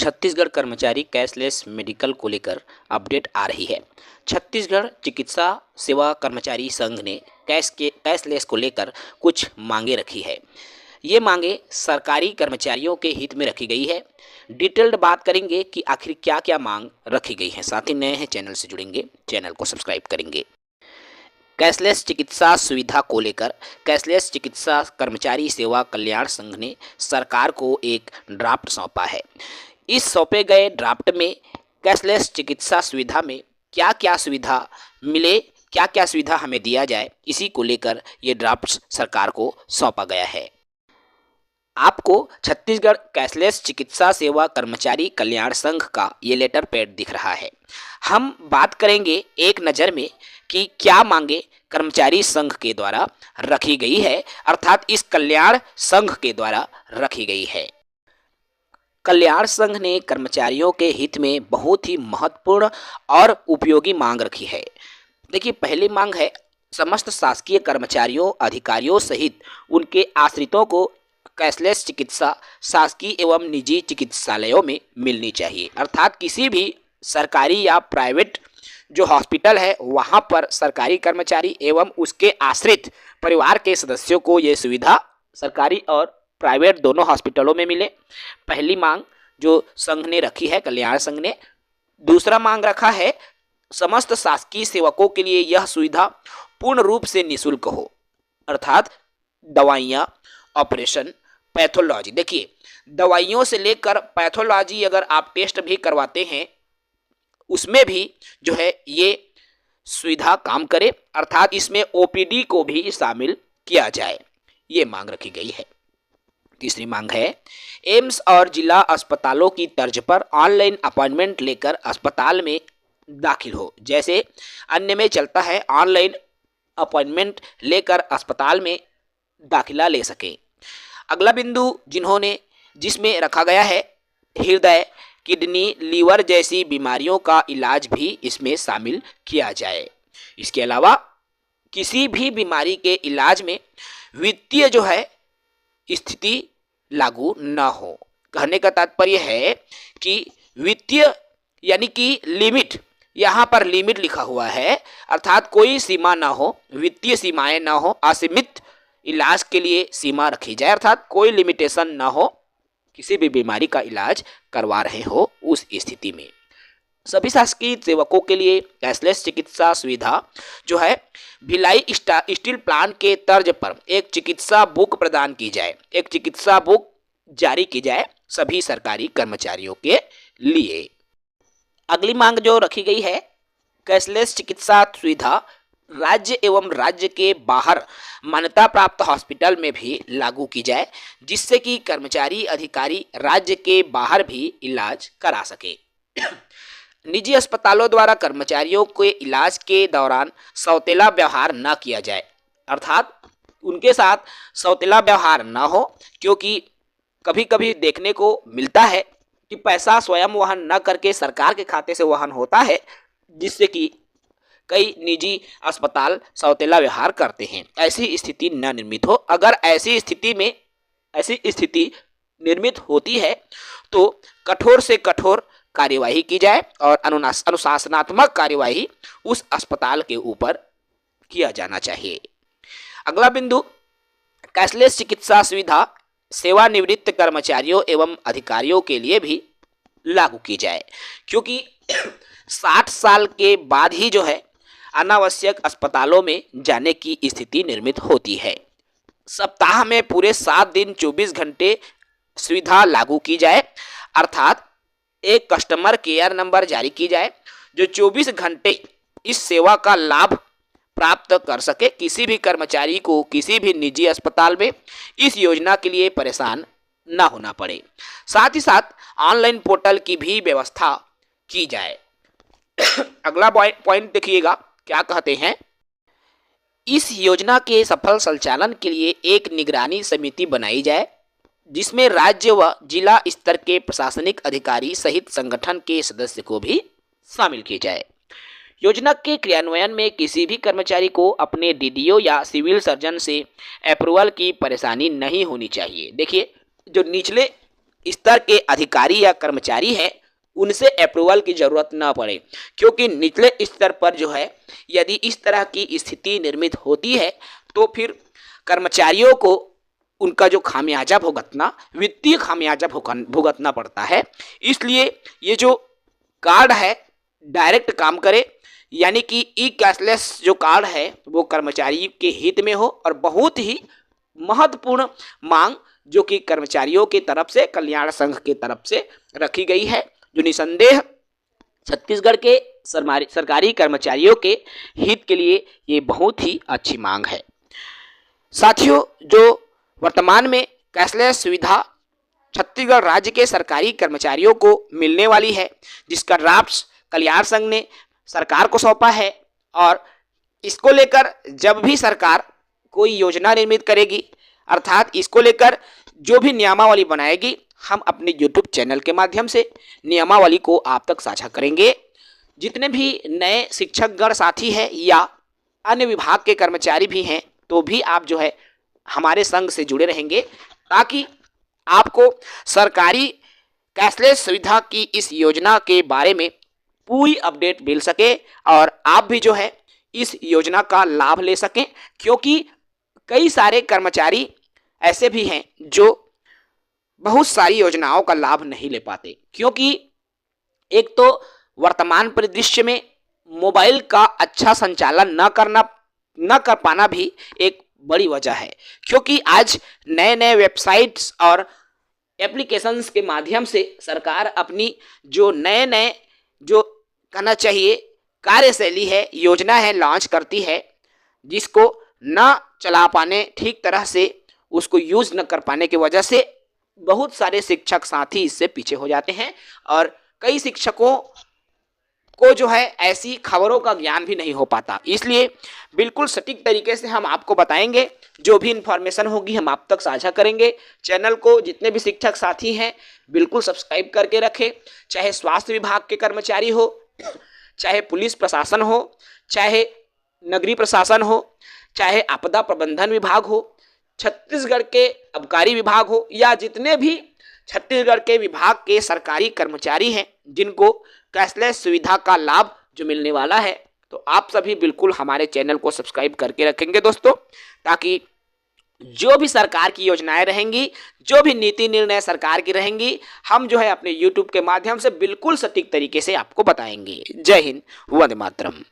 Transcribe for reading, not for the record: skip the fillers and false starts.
छत्तीसगढ़ कर्मचारी cashless medical को लेकर अपडेट आ रही है। छत्तीसगढ़ चिकित्सा सेवा कर्मचारी संघ ने कैशलेस को लेकर कुछ मांगे रखी है। ये मांगे सरकारी कर्मचारियों के हित में रखी गई है। डिटेल्ड बात करेंगे कि आखिर क्या क्या मांग रखी गई है। साथ ही नए हैं चैनल से जुड़ेंगे, चैनल को सब्सक्राइब करेंगे। कैशलेस चिकित्सा सुविधा को लेकर कैशलेस चिकित्सा कर्मचारी सेवा कल्याण संघ ने सरकार को एक ड्राफ्ट सौंपा है। इस सौंपे गए ड्राफ्ट में कैशलेस चिकित्सा सुविधा में क्या क्या सुविधा मिले, क्या क्या सुविधा हमें दिया जाए, इसी को लेकर ये ड्राफ्ट सरकार को सौंपा गया है। आपको छत्तीसगढ़ कैशलेस चिकित्सा सेवा कर्मचारी कल्याण संघ का ये लेटर पैड दिख रहा है। हम बात करेंगे एक नज़र में कि क्या मांगे कर्मचारी संघ के द्वारा रखी गई है, अर्थात इस कल्याण संघ के द्वारा रखी गई है। कल्याण संघ ने कर्मचारियों के हित में बहुत ही महत्वपूर्ण और उपयोगी मांग रखी है। देखिए, पहली मांग है समस्त शासकीय कर्मचारियों, अधिकारियों सहित उनके आश्रितों को कैशलेस चिकित्सा शासकीय एवं निजी चिकित्सालयों में मिलनी चाहिए। अर्थात किसी भी सरकारी या प्राइवेट जो हॉस्पिटल है वहाँ पर सरकारी कर्मचारी एवं उसके आश्रित परिवार के सदस्यों को ये सुविधा सरकारी और प्राइवेट दोनों हॉस्पिटलों में मिले। पहली मांग जो संघ ने रखी है, कल्याण संघ ने। दूसरा मांग रखा है समस्त शासकीय सेवकों के लिए यह सुविधा पूर्ण रूप से निःशुल्क हो, अर्थात दवाइयाँ, ऑपरेशन, पैथोलॉजी। देखिए, दवाइयों से लेकर पैथोलॉजी अगर आप टेस्ट भी करवाते हैं उसमें भी जो है ये सुविधा काम करे, अर्थात इसमें ओपीडी को भी शामिल किया जाए, ये मांग रखी गई है। तीसरी मांग है एम्स और जिला अस्पतालों की तर्ज पर ऑनलाइन अपॉइंटमेंट लेकर अस्पताल में दाखिल हो। जैसे अन्य में चलता है, ऑनलाइन अपॉइंटमेंट लेकर अस्पताल में दाखिला ले सके। अगला बिंदु जिसमें रखा गया है हृदय, किडनी, लीवर जैसी बीमारियों का इलाज भी इसमें शामिल किया जाए। इसके अलावा किसी भी बीमारी के इलाज में वित्तीय जो है स्थिति लागू न हो। कहने का तात्पर्य है कि वित्तीय यानी कि लिमिट, यहाँ पर लिमिट लिखा हुआ है, अर्थात कोई सीमा ना हो, वित्तीय सीमाएं ना हो, असीमित इलाज के लिए सीमा रखी जाए, अर्थात कोई लिमिटेशन ना हो, किसी भी बीमारी का इलाज करवा रहे हो उस स्थिति में। सभी शासकीय सेवकों के लिए कैशलेस चिकित्सा सुविधा जो है भिलाई स्टील प्लांट के तर्ज पर एक चिकित्सा बुक प्रदान की जाए, एक चिकित्सा बुक जारी की जाए सभी सरकारी कर्मचारियों के लिए। अगली मांग जो रखी गई है, कैशलेस चिकित्सा सुविधा राज्य एवं राज्य के बाहर मान्यता प्राप्त हॉस्पिटल में भी लागू की जाए, जिससे कि कर्मचारी अधिकारी राज्य के बाहर भी इलाज करा सके। निजी अस्पतालों द्वारा कर्मचारियों के इलाज के दौरान सौतेला व्यवहार न किया जाए, अर्थात उनके साथ सौतेला व्यवहार न हो, क्योंकि कभी कभी देखने को मिलता है कि पैसा स्वयं वहन न करके सरकार के खाते से वहन होता है, जिससे कि कई निजी अस्पताल सौतेला व्यवहार करते हैं। ऐसी स्थिति न निर्मित हो। अगर ऐसी स्थिति निर्मित होती है तो कठोर से कठोर कार्यवाही की जाए और अनुशासनात्मक कार्यवाही उस अस्पताल के ऊपर किया जाना चाहिए। अगला बिंदु, कैशलेस चिकित्सा सुविधा सेवानिवृत्त कर्मचारियों एवं अधिकारियों के लिए भी लागू की जाए, क्योंकि 60 साल के बाद ही जो है अनावश्यक अस्पतालों में जाने की स्थिति निर्मित होती है। सप्ताह में पूरे 7 दिन 24 घंटे सुविधा लागू की जाए, अर्थात एक कस्टमर केयर नंबर जारी की जाए जो 24 घंटे इस सेवा का लाभ प्राप्त कर सके। किसी भी कर्मचारी को किसी भी निजी अस्पताल में इस योजना के लिए परेशान ना होना पड़े। साथ ही साथ ऑनलाइन पोर्टल की भी व्यवस्था की जाए। अगला पॉइंट देखिएगा क्या कहते हैं, इस योजना के सफल संचालन के लिए एक निगरानी समिति बनाई जाए, जिसमें राज्य व जिला स्तर के प्रशासनिक अधिकारी सहित संगठन के सदस्य को भी शामिल किया जाए। योजना के क्रियान्वयन में किसी भी कर्मचारी को अपने डीडीओ या सिविल सर्जन से अप्रूवल की परेशानी नहीं होनी चाहिए। देखिए, जो निचले स्तर के अधिकारी या कर्मचारी हैं उनसे अप्रूवल की ज़रूरत ना पड़े, क्योंकि निचले स्तर पर जो है यदि इस तरह की स्थिति निर्मित होती है तो फिर कर्मचारियों को उनका जो खामियाजा भुगतना, वित्तीय खामियाजा भुगतना पड़ता है। इसलिए ये जो कार्ड है डायरेक्ट काम करे, यानी कि ई कैशलेस जो कार्ड है वो कर्मचारी के हित में हो और बहुत ही महत्वपूर्ण मांग जो कि कर्मचारियों की तरफ से, कल्याण संघ की तरफ से रखी गई है, जो निसंदेह छत्तीसगढ़ के सरकारी कर्मचारियों के हित के लिए ये बहुत ही अच्छी मांग है। साथियों, जो वर्तमान में कैशलेस सुविधा छत्तीसगढ़ राज्य के सरकारी कर्मचारियों को मिलने वाली है, जिसका ड्राफ्ट कल्याण संघ ने सरकार को सौंपा है, और इसको लेकर जब भी सरकार कोई योजना निर्मित करेगी, अर्थात इसको लेकर जो भी नियमावली बनाएगी, हम अपने YouTube चैनल के माध्यम से नियमावली को आप तक साझा करेंगे। जितने भी नए शिक्षकगण साथी हैं या अन्य विभाग के कर्मचारी भी हैं, तो भी आप जो है हमारे संघ से जुड़े रहेंगे, ताकि आपको सरकारी कैशलेस सुविधा की इस योजना के बारे में पूरी अपडेट मिल सके और आप भी जो है इस योजना का लाभ ले सकें। क्योंकि कई सारे कर्मचारी ऐसे भी हैं जो बहुत सारी योजनाओं का लाभ नहीं ले पाते, क्योंकि एक तो वर्तमान परिदृश्य में मोबाइल का अच्छा संचालन न कर पाना भी एक बड़ी वजह है। क्योंकि आज नए नए वेबसाइट्स और एप्लीकेशंस के माध्यम से सरकार अपनी जो नए जो कहना चाहिए कार्यशैली है, योजना है, लॉन्च करती है, जिसको न चला पाने, ठीक तरह से उसको यूज न कर पाने की वजह से बहुत सारे शिक्षक साथी इससे पीछे हो जाते हैं और कई शिक्षकों को जो है ऐसी खबरों का ज्ञान भी नहीं हो पाता। इसलिए बिल्कुल सटीक तरीके से हम आपको बताएंगे, जो भी इंफॉर्मेशन होगी हम आप तक साझा करेंगे। चैनल को जितने भी शिक्षक साथी हैं बिल्कुल सब्सक्राइब करके रखें, चाहे स्वास्थ्य विभाग के कर्मचारी हो, चाहे पुलिस प्रशासन हो, चाहे नगरीय प्रशासन हो, चाहे आपदा प्रबंधन विभाग हो, छत्तीसगढ़ के आबकारी विभाग हो, या जितने भी छत्तीसगढ़ के विभाग के सरकारी कर्मचारी हैं जिनको कैशलेस सुविधा का लाभ जो मिलने वाला है, तो आप सभी बिल्कुल हमारे चैनल को सब्सक्राइब करके रखेंगे दोस्तों, ताकि जो भी सरकार की योजनाएं रहेंगी, जो भी नीति निर्णय सरकार की रहेंगी, हम जो है अपने YouTube के माध्यम से बिल्कुल सटीक तरीके से आपको बताएंगे। जय हिंद, वंदे मातरम।